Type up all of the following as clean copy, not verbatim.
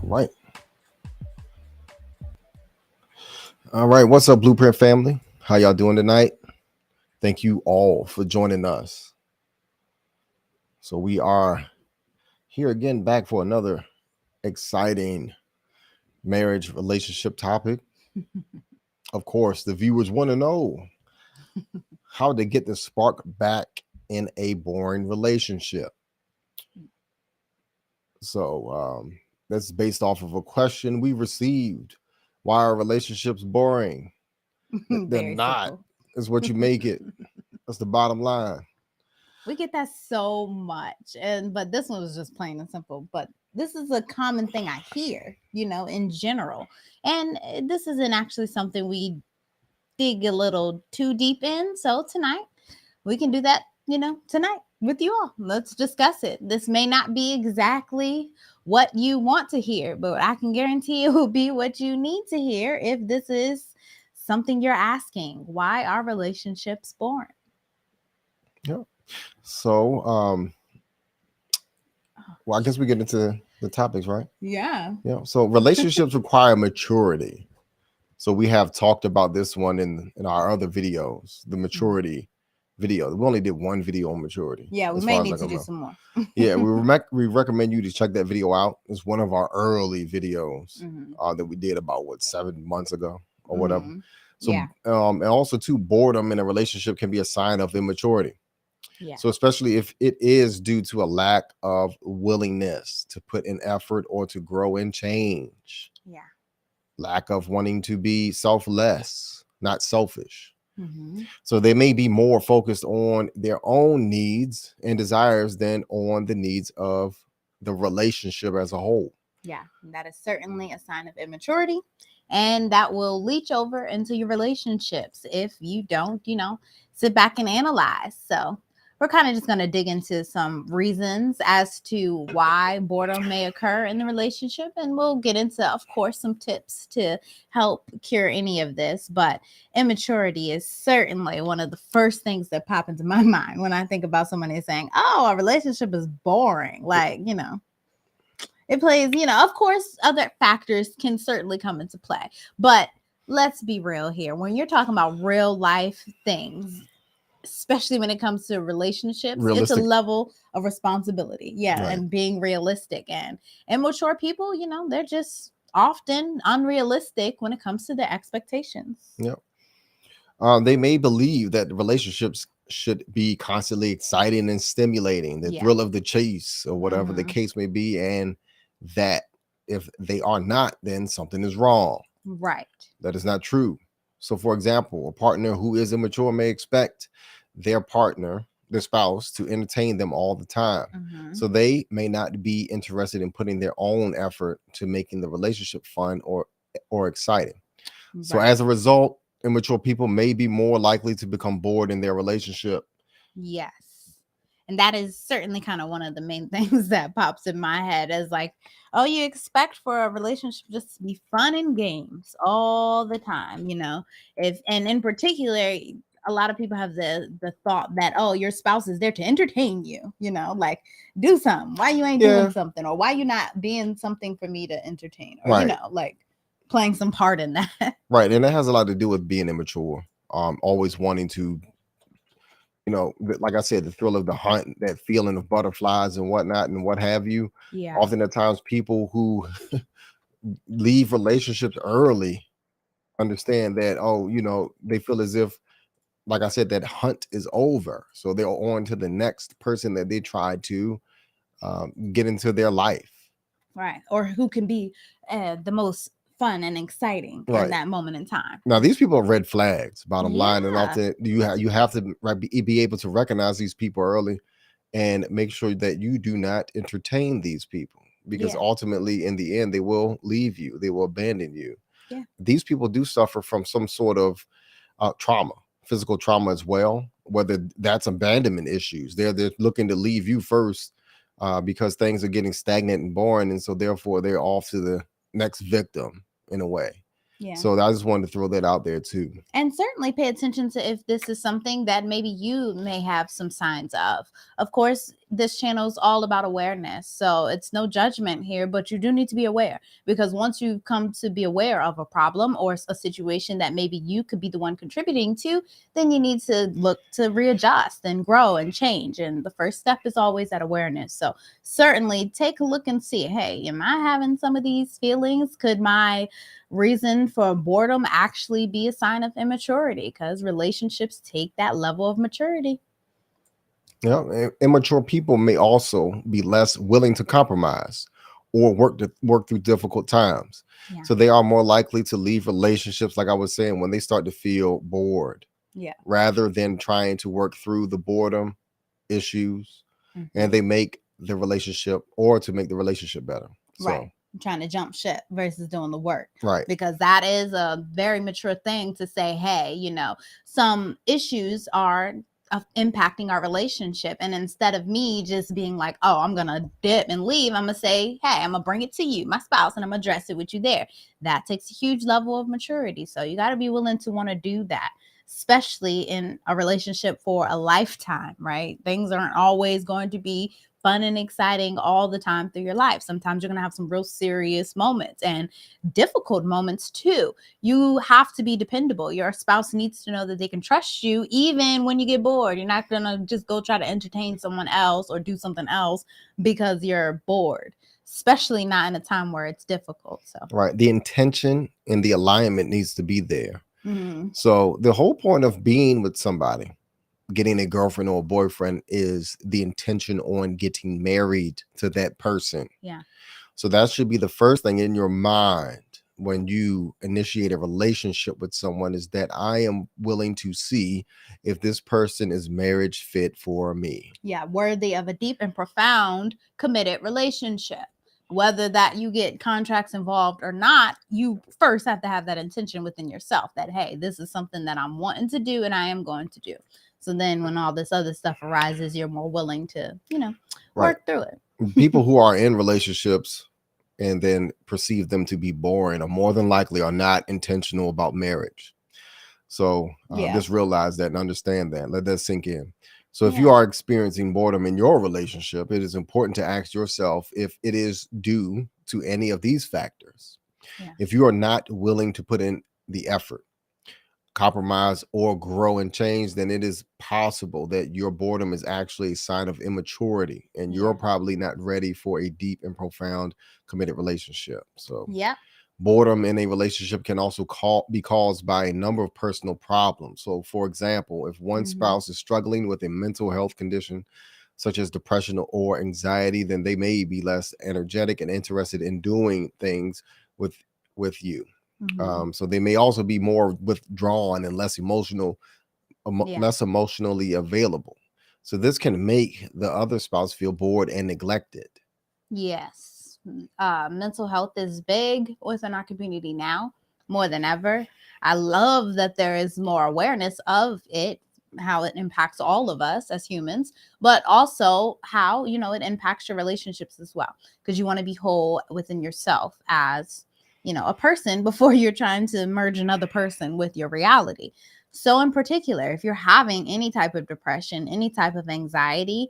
Right. All right. What's up, Blueprint family? How y'all doing tonight? Thank you all for joining us. So we are here again back for another exciting marriage relationship topic. Of course, the viewers want to know how to get the spark back in a boring relationship. So that's based off of a question we received. Why are relationships boring? They're Very not. simple. Is what you make it. That's the bottom line. We get that so much. But this one was just plain and simple. But this is a common thing I hear, in general. And this isn't actually something we dig a little too deep in. So tonight we can do that, tonight with you all. Let's discuss it. This may not be exactly what you want to hear, but I can guarantee it will be what you need to hear if this is something you're asking. Why are relationships boring? Yeah. So well, I guess we get into the topics, right? Yeah. Yeah. So relationships require maturity. So we have talked about this one in our other videos, the maturity video. We only did one video on maturity, Yeah, we as may far as I need to can do remember. some more. Yeah, we recommend you to check that video out. It's one of our early videos Hmm. that we did about 7 months ago or whatever. Hmm. So Yeah. and also too, boredom in a relationship can be a sign of immaturity. Yeah. So especially if it is due to a lack of willingness to put in effort or to grow and change, Yeah. lack of wanting to be selfless, not selfish. Hmm. So they may be more focused on their own needs and desires than on the needs of the relationship as a whole. Yeah. That is certainly a sign of immaturity. And that will leach over into your relationships if you don't, sit back and analyze. So we're kind of just going to dig into some reasons as to why boredom may occur in the relationship. And we'll get into, of course, some tips to help cure any of this. But immaturity is certainly one of the first things that pop into my mind when I think about somebody saying, oh, a relationship is boring. Like, it plays, of course, other factors can certainly come into play. But let's be real here. When you're talking about real life things, especially when it comes to relationships, it's a Realistic, level of responsibility. Yeah. right? And being realistic. And immature people, they're just often unrealistic when it comes to their expectations. Yeah. They may believe that relationships should be constantly exciting and stimulating, the Yeah. thrill of the chase, or whatever the Hmm. case may be, and that if they are not, then something is wrong. Right. That is not true. So, for example, a partner who is immature may expect their partner, their spouse, to entertain them all the time. Hmm. So, they may not be interested in putting their own effort to making the relationship fun or exciting. So, Right. as a result, immature people may be more likely to become bored in their relationship. Yes. And that is certainly kind of one of the main things that pops in my head is like, oh, you expect for a relationship just to be fun and games all the time, If and in particular, a lot of people have the thought that, oh, your spouse is there to entertain you, like do something. Why you ain't doing Yeah, something? Or why you not being something for me to entertain? Or, right, like playing some part in that. right. And that has a lot to do with being immature. Always wanting to, like I said, the thrill of the hunt, that feeling of butterflies and whatnot and what have you. Yeah. Often at times, people who leave relationships early understand that, oh, they feel as if, like I said, that hunt is over. So they're on to the next person that they try to get into their life. Right. Or who can be the most fun and exciting in Right. that moment in time. Now, these people are red flags, bottom line. And Yeah. often you have to be able to recognize these people early and make sure that you do not entertain these people, because Yeah. ultimately, in the end, they will leave you, they will abandon you. Yeah. These people do suffer from some sort of trauma, physical trauma as well, whether that's abandonment issues. They're looking to leave you first because things are getting stagnant and boring, and so therefore they're off to the next victim in a way. Yeah. So I just wanted to throw that out there too. And certainly pay attention to if this is something that maybe you may have some signs of. Of course, this channel is all about awareness. So it's no judgment here, but you do need to be aware, because once you come to be aware of a problem or a situation that maybe you could be the one contributing to, then you need to look to readjust and grow and change. And the first step is always that awareness. So certainly take a look and see, hey, am I having some of these feelings? Could my reason for boredom actually be a sign of immaturity? Because relationships take that level of maturity. Immature people may also be less willing to compromise or work through difficult times. Yeah. So they are more likely to leave relationships, like I was saying, when they start to feel bored, Yeah. rather than trying to work through the boredom issues, and they make the relationship, or to make the relationship better. So, right. Trying to jump ship versus doing the work. Right. Because that is a very mature thing to say, hey, some issues are impacting our relationship. And instead of me just being like, oh, I'm going to dip and leave, I'm going to say, hey, I'm going to bring it to you, my spouse, and I'm going to address it with you there. That takes a huge level of maturity. So you got to be willing to want to do that, especially in a relationship for a lifetime, right? Things aren't always going to be fun and exciting all the time through your life. Sometimes you're going to have some real serious moments and difficult moments too. You have to be dependable. Your spouse needs to know that they can trust you even when you get bored. You're not going to just go try to entertain someone else or do something else because you're bored, especially not in a time where it's difficult. So, right. The intention and the alignment needs to be there. So the whole point of being with somebody, getting a girlfriend or a boyfriend, is the intention on getting married to that person. Yeah. So that should be the first thing in your mind when you initiate a relationship with someone, is that I am willing to see if this person is marriage fit for me. Yeah, worthy of a deep and profound committed relationship. Whether that you get contracts involved or not, you first have to have that intention within yourself that, hey, this is something that I'm wanting to do and I am going to do. So then when all this other stuff arises, you're more willing to, work through it. People who are in relationships and then perceive them to be boring are more than likely are not intentional about marriage. So just realize that and understand that. Let that sink in. So if you are experiencing boredom in your relationship, it is important to ask yourself if it is due to any of these factors. Yeah. If you are not willing to put in the effort, compromise, or grow and change, then it is possible that your boredom is actually a sign of immaturity, and you're probably not ready for a deep and profound committed relationship. So boredom in a relationship can also be caused by a number of personal problems. So for example, if one spouse is struggling with a mental health condition such as depression or anxiety, then they may be less energetic and interested in doing things with you. So they may also be more withdrawn and less emotionally available. So this can make the other spouse feel bored and neglected. Yes. Mental health is big within our community now more than ever. I love that there is more awareness of it, how it impacts all of us as humans, but also how, it impacts your relationships as well. Because you want to be whole within yourself as, a person before you're trying to merge another person with your reality. So in particular, if you're having any type of depression, any type of anxiety,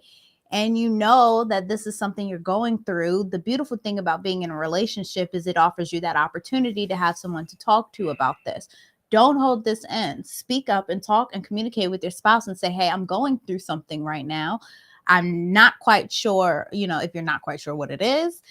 and you know that this is something you're going through, the beautiful thing about being in a relationship is it offers you that opportunity to have someone to talk to about this. Don't hold this in. Speak up and talk and communicate with your spouse and say, hey, I'm going through something right now. I'm not quite sure, if you're not quite sure what it is,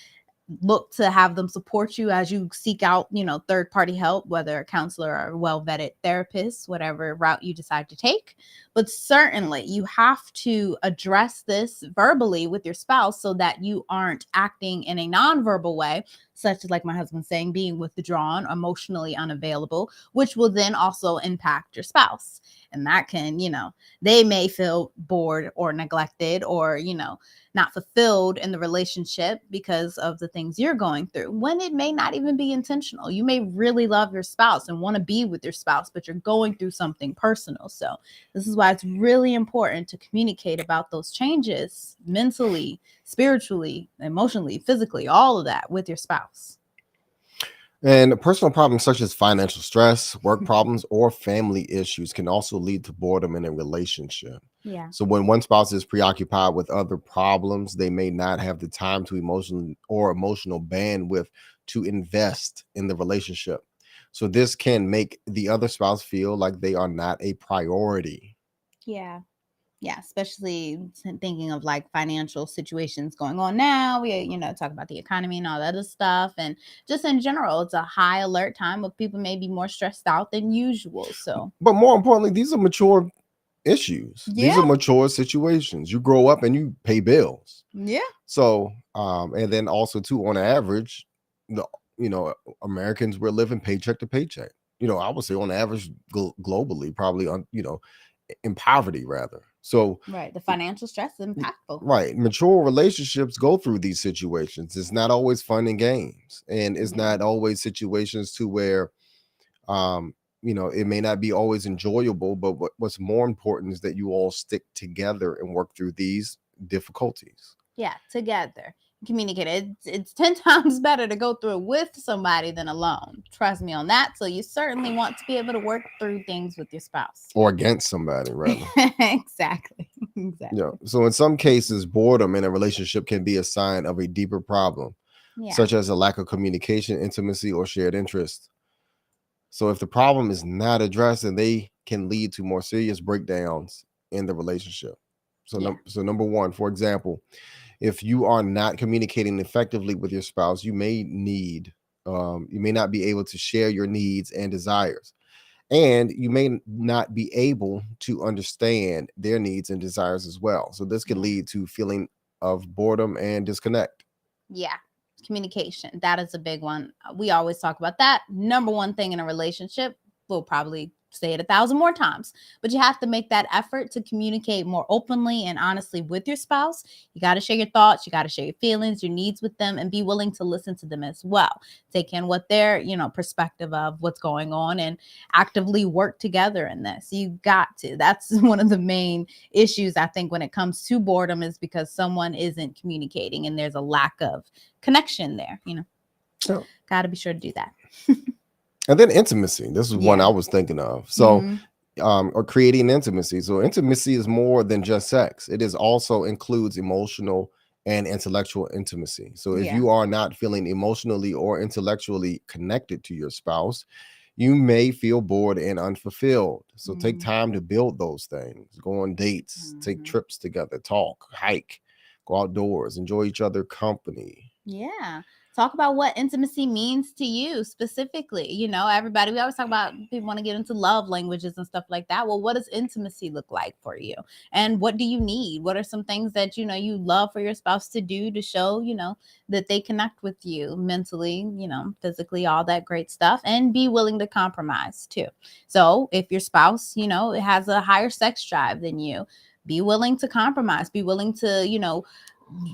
look to have them support you as you seek out, third-party help, whether a counselor or a well-vetted therapist, whatever route you decide to take. But certainly you have to address this verbally with your spouse so that you aren't acting in a nonverbal way, such as, like my husband saying, being withdrawn, emotionally unavailable, which will then also impact your spouse. And that can, they may feel bored or neglected or, not fulfilled in the relationship because of the things you're going through, when it may not even be intentional. You may really love your spouse and want to be with your spouse, but you're going through something personal. So this is why it's really important to communicate about those changes mentally, spiritually, emotionally, physically, all of that with your spouse. And personal problems such as financial stress, work problems, or family issues can also lead to boredom in a relationship. Yeah. So when one spouse is preoccupied with other problems, they may not have the time to emotional bandwidth to invest in the relationship. So this can make the other spouse feel like they are not a priority. Yeah. Yeah, especially thinking of like financial situations going on now. We, talk about the economy and all that other stuff. And just in general, it's a high alert time where people may be more stressed out than usual. So, But more importantly, these are mature issues. These yeah, are mature situations. You grow up and you pay bills. yeah, So, and then also too, on average, the Americans, we're living paycheck to paycheck. I would say on average, globally, probably in poverty rather. So, right. The financial stress is impactful. right, mature relationships go through these situations. It's not always fun and games, and it's Yeah. not always situations to where, um, it may not be always enjoyable. But what's more important is that you all stick together and work through these difficulties. Yeah, together. Communicate. It's 10 times better to go through it with somebody than alone. Trust me on that. So you certainly want to be able to work through things with your spouse. Or against somebody, rather. Exactly. Exactly. Yeah. So in some cases, boredom in a relationship can be a sign of a deeper problem, Yeah. such as a lack of communication, intimacy, or shared interest. So if the problem is not addressed, then they can lead to more serious breakdowns in the relationship. So, Yeah. so number one, for example, if you are not communicating effectively with your spouse, you may not be able to share your needs and desires, and you may not be able to understand their needs and desires as well. So this can Yeah. lead to feeling of boredom and disconnect. Yeah. Communication. That is a big one. We always talk about that. Number one thing in a relationship. We'll probably say it 1,000 more times, but you have to make that effort to communicate more openly and honestly with your spouse. You got to share your thoughts, you got to share your feelings, your needs with them, and be willing to listen to them as well. Take in what their, perspective of what's going on, and actively work together in this. You got to. That's one of the main issues, I think, when it comes to boredom, is because someone isn't communicating and there's a lack of connection there. Yeah. Got to be sure to do that. And then intimacy. This is one Yeah. I was thinking of. So, Mhm. or creating intimacy. So intimacy is more than just sex. It is also includes emotional and intellectual intimacy. So if Yeah. you are not feeling emotionally or intellectually connected to your spouse, you may feel bored and unfulfilled. So take Mhm. time to build those things. Go on dates, take Mhm. trips together, talk, hike, go outdoors, enjoy each other company. Yeah. Talk about what intimacy means to you specifically. Everybody, we always talk about people want to get into love languages and stuff like that. Well, what does intimacy look like for you? And what do you need? What are some things that, you love for your spouse to do to show, that they connect with you mentally, physically, all that great stuff, and be willing to compromise too. So if your spouse, has a higher sex drive than you, be willing to compromise, be willing to,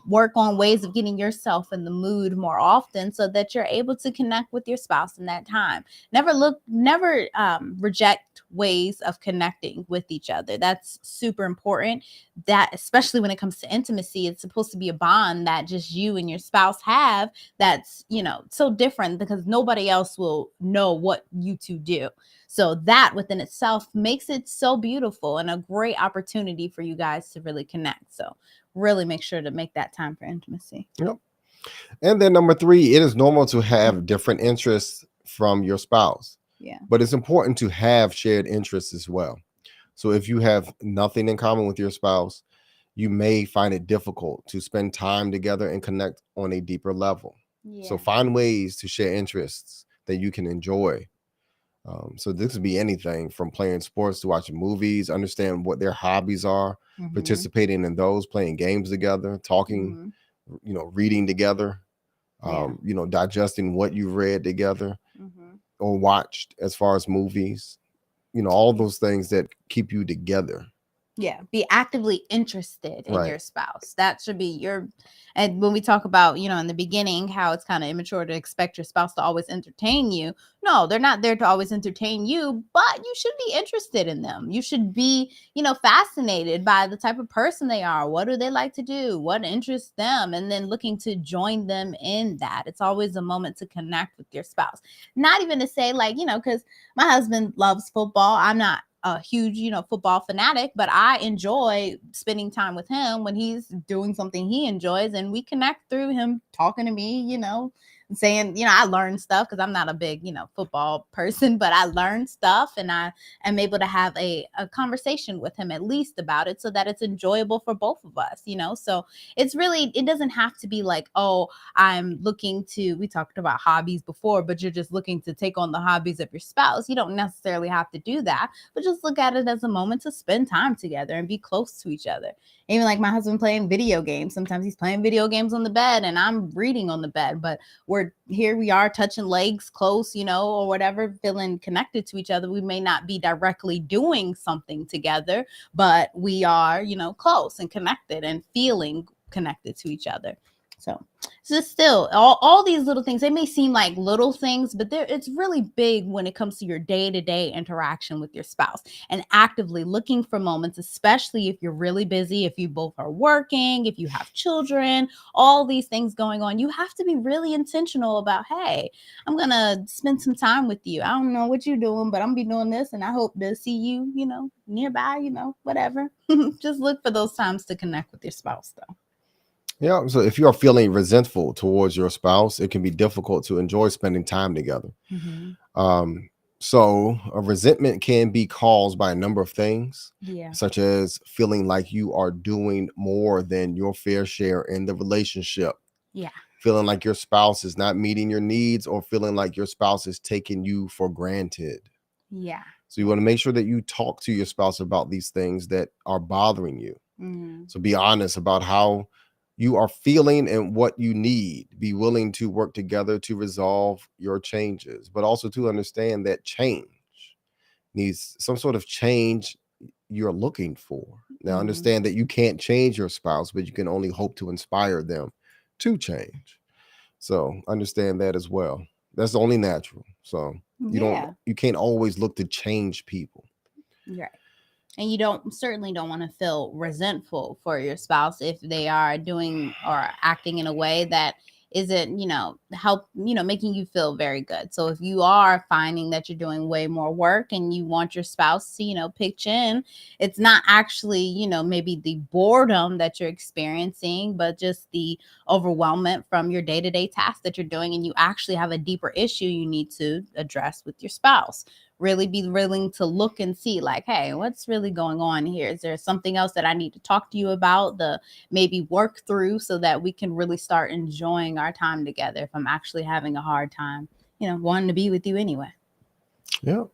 work on ways of getting yourself in the mood more often so that you're able to connect with your spouse in that time. Never reject ways of connecting with each other. That's super important. That, especially when it comes to intimacy, it's supposed to be a bond that just you and your spouse have, that's, so different, because nobody else will know what you two do. So that within itself makes it so beautiful and a great opportunity for you guys to really connect. So really make sure to make that time for intimacy. Yep. And then number three, it is normal to have different interests from your spouse, Yeah. but it's important to have shared interests as well. So if you have nothing in common with your spouse, you may find it difficult to spend time together and connect on a deeper level. So Yeah. find ways to share interests that you can enjoy. So this could be anything from playing sports to watching movies, understand what their hobbies are, Mm-hmm. participating in those, playing games together, talking, reading together, Yeah. digesting what you read together Mm-hmm. or watched as far as movies, all those things that keep you together. Yeah, be actively interested in your Right. spouse. That should be your. And when we talk about, in the beginning, how it's kind of immature to expect your spouse to always entertain you. No, they're not there to always entertain you, but you should be interested in them. You should be, fascinated by the type of person they are. What do they like to do? What interests them? And then looking to join them in that. It's always a moment to connect with your spouse. Not even to say, like, because my husband loves football. I'm not a huge, football fanatic, but I enjoy spending time with him when he's doing something he enjoys, and we connect through him talking to me, saying, I learn stuff because I'm not a big, football person, but I learn stuff, and I am able to have a conversation with him at least about it so that it's enjoyable for both of us, So it's really, it doesn't have to be like, oh, I'm looking to, we talked about hobbies before, but you're just looking to take on the hobbies of your spouse. You don't necessarily have to do that, but just look at it as a moment to spend time together and be close to each other. Even like my husband playing video games. Sometimes he's playing video games on the bed and I'm reading on the bed, but we are touching legs close, or whatever, feeling connected to each other. We may not be directly doing something together, but we are, close and connected and feeling connected to each other. So still all these little things, they may seem like little things, but it's really big when it comes to your day-to-day interaction with your spouse, and actively looking for moments, especially if you're really busy, if you both are working, if you have children, all these things going on. You have to be really intentional about, hey, I'm going to spend some time with you. I don't know what you're doing, but I'm going to be doing this, and I hope to see you, nearby, whatever. Just look for those times to connect with your spouse, though. Yeah. So if you are feeling resentful towards your spouse, it can be difficult to enjoy spending time together. So a resentment can be caused by a number of things, such as feeling like you are doing more than your fair share in the relationship. Feeling like your spouse is not meeting your needs, or feeling like your spouse is taking you for granted. So you want to make sure that you talk to your spouse about these things that are bothering you. So be honest about how you are feeling and what you need. Be willing to work together to resolve your changes, but also to understand that change needs some sort of change you're looking for. Now, understand that you can't change your spouse, but you can only hope to inspire them to change. So understand that as well. That's only natural. So you can't always look to change people. Right. And you certainly don't want to feel resentful for your spouse if they are doing or acting in a way that isn't, making you feel very good. So if you are finding that you're doing way more work and you want your spouse to, pitch in, it's not actually, maybe the boredom that you're experiencing, but just the overwhelmment from your day-to-day tasks that you're doing, and you actually have a deeper issue you need to address with your spouse. Really be willing to look and see, like, hey, what's really going on here? Is there something else that I need to talk to you about, maybe work through, so that we can really start enjoying our time together if I'm actually having a hard time, wanting to be with you anyway. Yeah.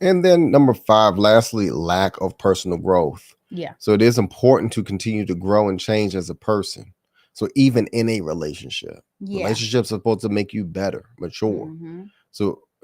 And then number 5, lastly, lack of personal growth. So it is important to continue to grow and change as a person. So even in a relationship, relationships are supposed to make you better, mature.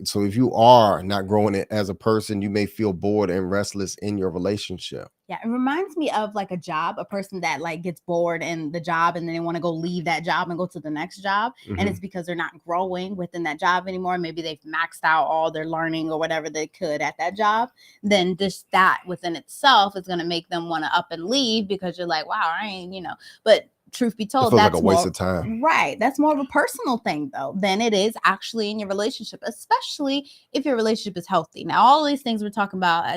So if you are not growing it as a person, you may feel bored and restless in your relationship. Yeah, it reminds me of like a job, a person that like gets bored in the job and then they want to go leave that job and go to the next job. And it's because they're not growing within that job anymore. Maybe they've maxed out all their learning or whatever they could at that job. Then just that within itself is going to make them want to up and leave, because you're like, wow, I ain't, but truth be told, that's like a waste of time. Right. That's more of a personal thing, though, than it is actually in your relationship, especially if your relationship is healthy. Now, all these things we're talking about,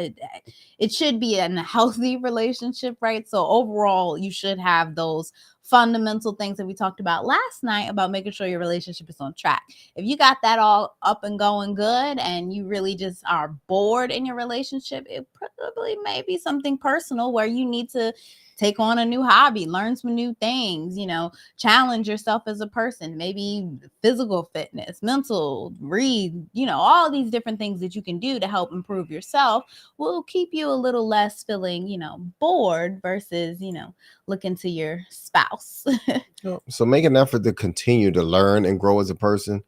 it should be in a healthy relationship, right? So overall, you should have those fundamental things that we talked about last night about making sure your relationship is on track. If you got that all up and going good and you really just are bored in your relationship, it probably may be something personal where you need to take on a new hobby, learn some new things, challenge yourself as a person, maybe physical fitness, mental, read, all these different things that you can do to help improve yourself will keep you a little less feeling, bored versus, looking to your spouse. So make an effort to continue to learn and grow as a person.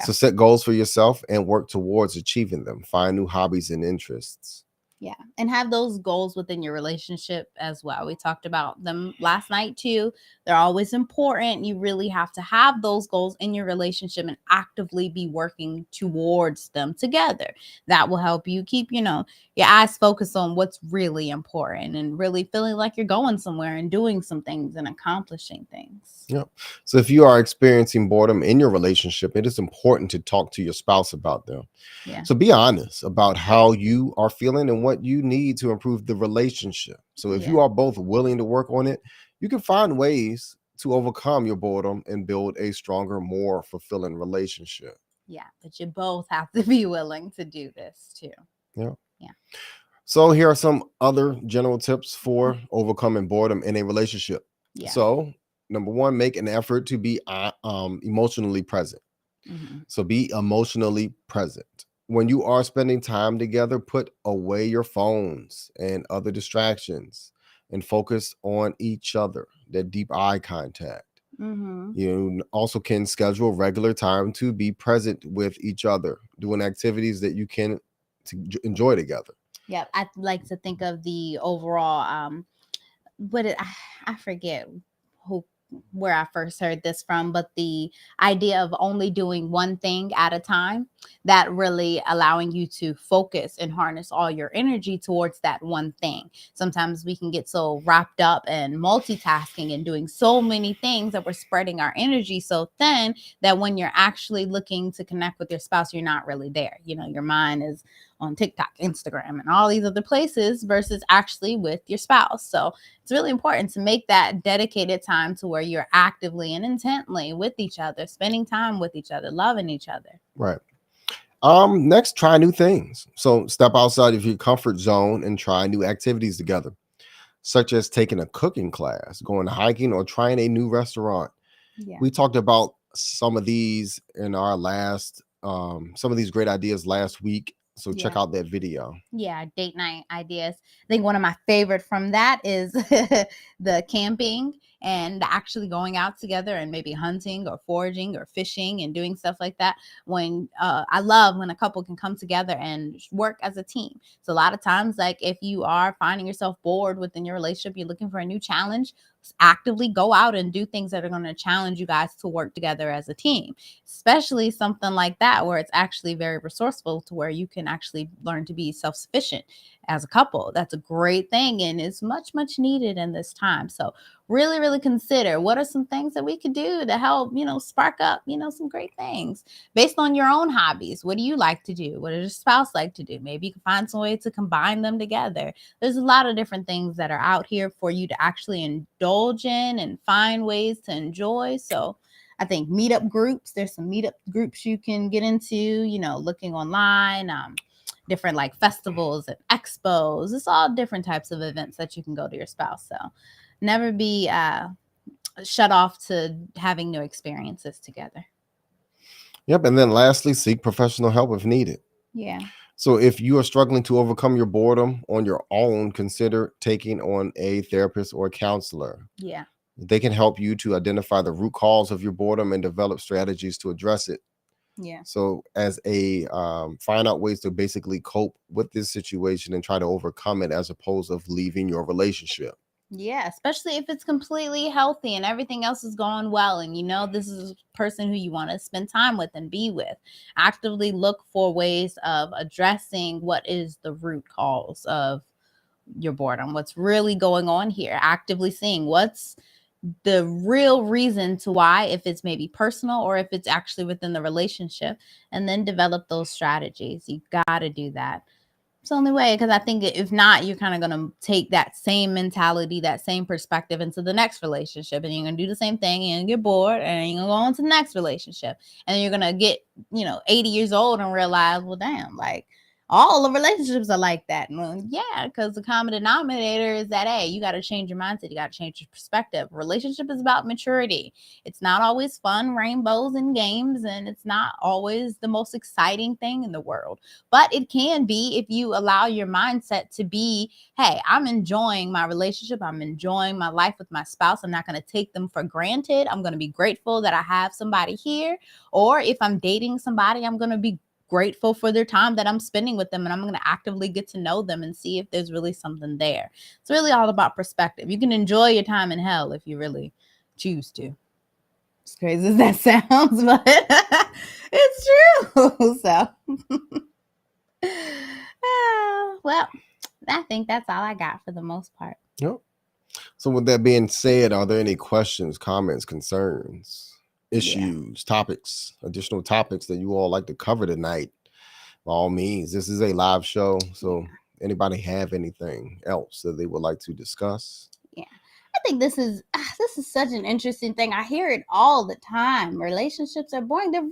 So set goals for yourself and work towards achieving them. Find new hobbies and interests. Yeah. And have those goals within your relationship as well. We talked about them last night too. They're always important. You really have to have those goals in your relationship and actively be working towards them together. That will help you keep, your eyes focused on what's really important and really feeling like you're going somewhere and doing some things and accomplishing things. Yeah. So if you are experiencing boredom in your relationship, it is important to talk to your spouse about them. So be honest about how you are feeling and what what you need to improve the relationship. So if you Yeah. are both willing to work on it, you can find ways to overcome your boredom and build a stronger, more fulfilling relationship. Yeah. But you both have to be willing to do this too. Yeah. Yeah. So here are some other general tips for overcoming boredom in a relationship. Yeah. So number one, make an effort to be emotionally present. Hmm. So be emotionally present. When you are spending time together, put away your phones and other distractions and focus on each other, that deep eye contact. Hmm. You also can schedule regular time to be present with each other, doing activities that you can enjoy together. Yeah. I like to think of the overall what I forget who where I first heard this from, but the idea of only doing one thing at a time, that really allowing you to focus and harness all your energy towards that one thing. Sometimes we can get so wrapped up in multitasking and doing so many things that we're spreading our energy so thin that when you're actually looking to connect with your spouse, you're not really there. Your mind is on TikTok, Instagram, and all these other places versus actually with your spouse. So it's really important to make that dedicated time to where you're actively and intently with each other, spending time with each other, loving each other. Right. Next, try new things. So step outside of your comfort zone and try new activities together, such as taking a cooking class, going hiking, or trying a new restaurant. Yeah. We talked about some of these in our last some of these great ideas last week. So check Yeah. out that video. Yeah, date night ideas. I think one of my favorite from that is the camping and actually going out together and maybe hunting or foraging or fishing and doing stuff like that. When I love when a couple can come together and work as a team. So a lot of times, like if you are finding yourself bored within your relationship, you're looking for a new challenge, actively go out and do things that are going to challenge you guys to work together as a team, especially something like that where it's actually very resourceful to where you can actually learn to be self-sufficient as a couple. That's a great thing and is much needed in this time. So really consider what are some things that we could do to help spark up some great things based on your own hobbies. What do you like to do? What does your spouse like to do? Maybe you can find some way to combine them together. There's a lot of different things that are out here for you to actually indulge in and find ways to enjoy. So I think meetup groups, there's some meetup groups you can get into, looking online, different like festivals and expos. It's all different types of events that you can go to your spouse. So never be shut off to having new experiences together. Yep. And then lastly, seek professional help if needed. Yeah. So if you are struggling to overcome your boredom on your own, consider taking on a therapist or a counselor. Yeah. They can help you to identify the root cause of your boredom and develop strategies to address it. Yeah. So as a find out ways to basically cope with this situation and try to overcome it as opposed of leaving your relationship. Yeah, especially if it's completely healthy and everything else is going well and this is a person who you want to spend time with and be with. Actively look for ways of addressing what is the root cause of your boredom, what's really going on here, actively seeing what's the real reason to why, if it's maybe personal or if it's actually within the relationship, and then develop those strategies. You got to do that. It's the only way, because I think if not, you're kind of going to take that same mentality, that same perspective into the next relationship, and you're going to do the same thing and get bored, and you're going to go on to the next relationship, and you're going to get 80 years old and realize, well, damn, like all the relationships are like that. Well, yeah, because the common denominator is that, hey, you got to change your mindset. You got to change your perspective. Relationship is about maturity. It's not always fun, rainbows and games, and it's not always the most exciting thing in the world. But it can be if you allow your mindset to be, hey, I'm enjoying my relationship. I'm enjoying my life with my spouse. I'm not going to take them for granted. I'm going to be grateful that I have somebody here. Or if I'm dating somebody, I'm going to be grateful for their time that I'm spending with them, and I'm going to actively get to know them and see if there's really something there. It's really all about perspective. You can enjoy your time in hell if you really choose to. As crazy as that sounds, but it's true. So, well, I think that's all I got for the most part. Yep. So with that being said, are there any questions, comments, concerns, issues, topics, additional topics that you all like to cover tonight? By all means, this is a live show, so Anybody have anything else that they would like to discuss? Yeah. I think this is such an interesting thing. I hear it all the time. Relationships are boring. I don't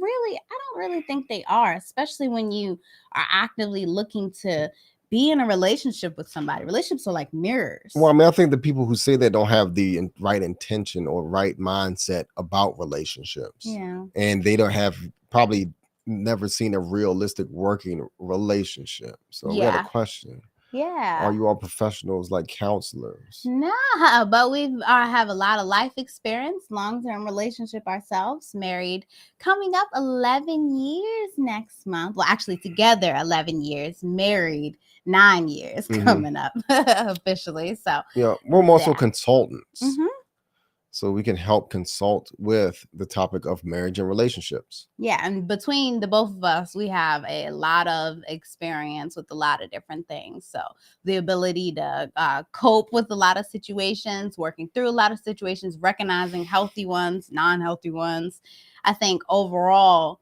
really think they are, especially when you are actively looking to be in a relationship with somebody. Relationships are like mirrors. Well, I mean, I think the people who say that don't have the right intention or right mindset about relationships. Yeah. And they don't have probably never seen a realistic working relationship. So we had a Yeah. question. Yeah. Are you all professionals like counselors? Nah, but we have a lot of life experience, long-term relationship ourselves, married, coming up 11 years next month. Well, actually together 11 years, married 9 years Mhm. coming up officially. So Yeah, we're also that. consultants. Mhm. So we can help consult with the topic of marriage and relationships. Yeah, and between the both of us, we have a lot of experience with a lot of different things. So the ability to cope with a lot of situations, working through a lot of situations, recognizing healthy ones, non-healthy ones. I think overall,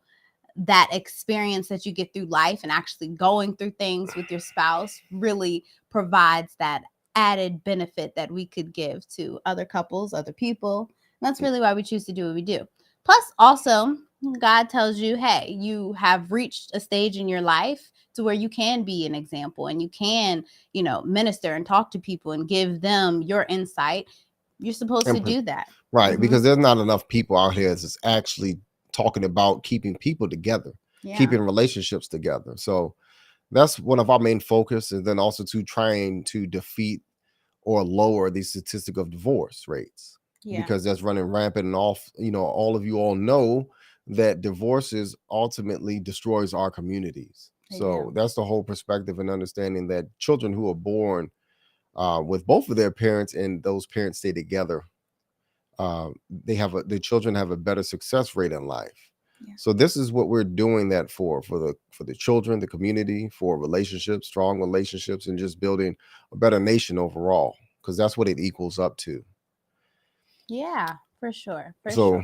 that experience that you get through life and actually going through things with your spouse really provides that added benefit that we could give to other couples, other people. And that's really why we choose to do what we do. Plus, also, God tells you, hey, you have reached a stage in your life to where you can be an example and you can, minister and talk to people and give them your insight. You're supposed to do that. Right, Mhm. because there's not enough people out here that's actually talking about keeping people together, Yeah. keeping relationships together. So that's one of our main focus, and then also to trying to defeat or lower the statistic of divorce rates, Yeah. because that's running rampant. And all of you all know that divorces ultimately destroys our communities. They So do. that's the whole perspective and understanding that children who are born with both of their parents and those parents stay together, the children have a better success rate in life. Yeah. So this is what we're doing that for the children, the community, for relationships, strong relationships, and just building a better nation overall, because that's what it equals up to. Yeah, for sure. So,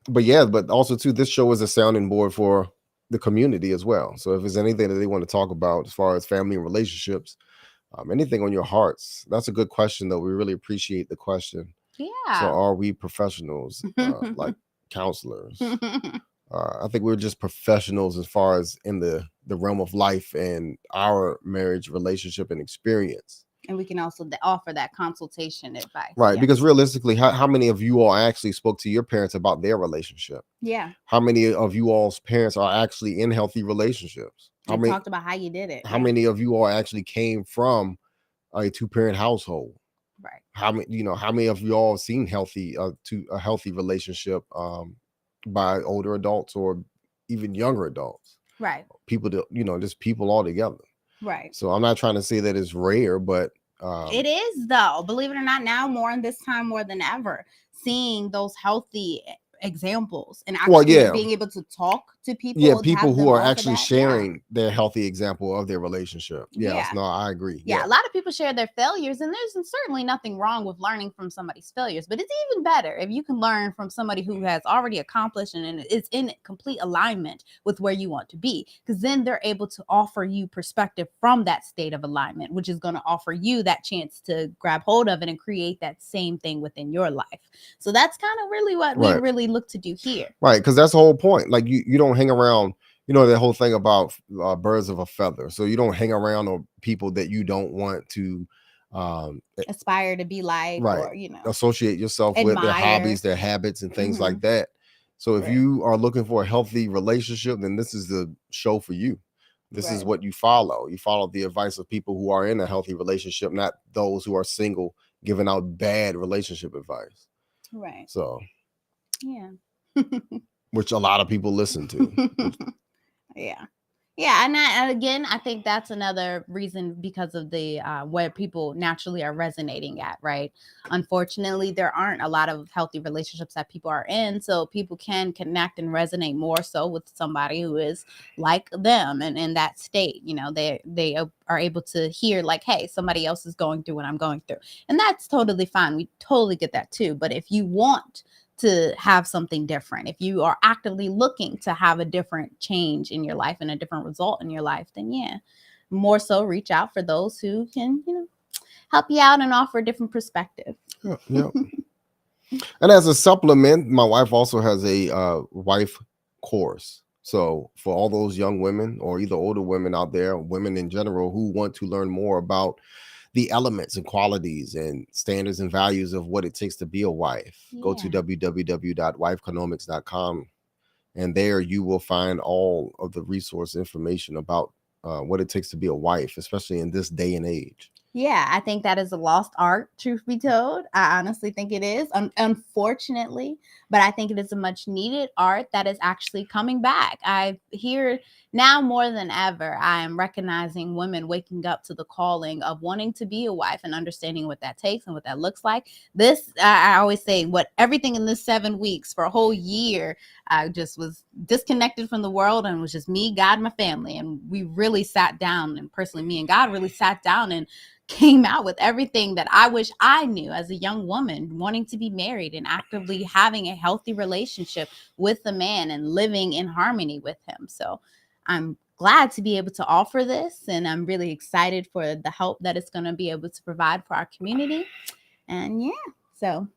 but also too, this show is a sounding board for the community as well. So if there's anything that they want to talk about as far as family and relationships, anything on your hearts, that's a good question though. We really appreciate the question. Yeah. So are we professionals like counselors? I think we're just professionals as far as in the realm of life and our marriage, relationship, and experience. And we can also offer that consultation advice. Right. Yeah. Because realistically, how many of you all actually spoke to your parents about their relationship? Yeah. How many of you all's parents are actually in healthy relationships? How And many talked about how you did it. How many of you all actually came from a two-parent household? Right. How many of you all seen healthy to a healthy relationship by older adults or even younger adults? Right. People just people all together. Right. So I'm not trying to say that it's rare, but It is, though. Believe it or not, now more in this time more than ever, seeing those healthy examples and actually being able to talk to people. Yeah, to people have who them are offer actually that. Yeah. sharing their healthy example of their relationship. Yes, Yeah. no, I agree. Yeah, a lot of people share their failures, and there's certainly nothing wrong with learning from somebody's failures, but it's even better if you can learn from somebody who has already accomplished and is in complete alignment with where you want to be, because then they're able to offer you perspective from that state of alignment, which is going to offer you that chance to grab hold of it and create that same thing within your life. So that's kind of really what we really look to do here. Right, because that's the whole point. Like you don't hang around, that whole thing about birds of a feather. So you don't hang around on people that you don't want to aspire to be like, right, or associate yourself with, their hobbies, their habits, and things like that. So if you are looking for a healthy relationship, then this is the show for you. This is what you follow. You follow the advice of people who are in a healthy relationship, not those who are single giving out bad relationship advice. Right. So yeah. which a lot of people listen to. Yeah, and again, I think that's another reason, because of the where people naturally are resonating at, right? Unfortunately, there aren't a lot of healthy relationships that people are in, so people can connect and resonate more so with somebody who is like them and in that state. They are able to hear like, hey, somebody else is going through what I'm going through, and that's totally fine. We totally get that too. But if you want to have something different, if you are actively looking to have a different change in your life and a different result in your life, then yeah, more so reach out for those who can, help you out and offer a different perspective. Yeah. And as a supplement, my wife also has a wife course. So for all those young women or either older women out there, women in general who want to learn more about the elements and qualities and standards and values of what it takes to be a wife, go to www.wifeconomics.com, and there you will find all of the resource information about what it takes to be a wife, especially in this day and age. Yeah, I think that is a lost art, truth be told. I honestly think it is, unfortunately, but I think it is a much needed art that is actually coming back. I hear now more than ever, I am recognizing women waking up to the calling of wanting to be a wife and understanding what that takes and what that looks like. This, I always say, everything in this 7 weeks for a whole year, I just was disconnected from the world and it was just me, God, and my family. And we really sat down, and personally, me and God really sat down and came out with everything that I wish I knew as a young woman, wanting to be married and actively having a healthy relationship with the man and living in harmony with him. So I'm glad to be able to offer this, and I'm really excited for the help that it's going to be able to provide for our community. And so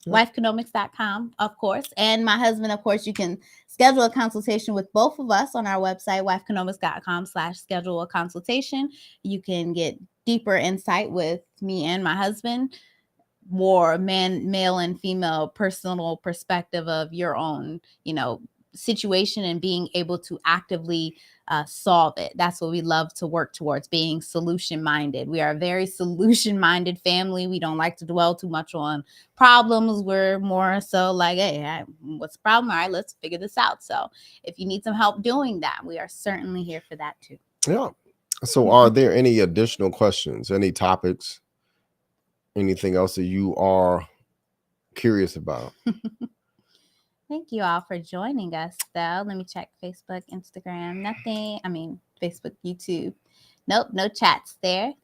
wifeconomics.com, of course. And my husband, of course, you can schedule a consultation with both of us on our website, wifeconomics.com/schedule a consultation. You can get deeper insight with me and my husband, more male and female personal perspective of your own, situation and being able to actively solve it. That's what we love to work towards, being solution minded. We are a very solution minded family. We don't like to dwell too much on problems. We're more so like, hey, what's the problem? All right, let's figure this out. So if you need some help doing that, we are certainly here for that too. Yeah. So are there any additional questions, any topics, anything else that you are curious about? Thank you all for joining us, though. Let me check Facebook, Instagram. Nothing. Facebook, YouTube. Nope, no chats there. A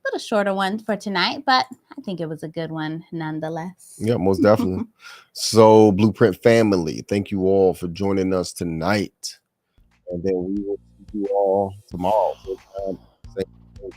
little shorter one for tonight, but I think it was a good one nonetheless. Yeah, most definitely. So, Blueprint family, thank you all for joining us tonight. And then we will see you all tomorrow. Same time, same place.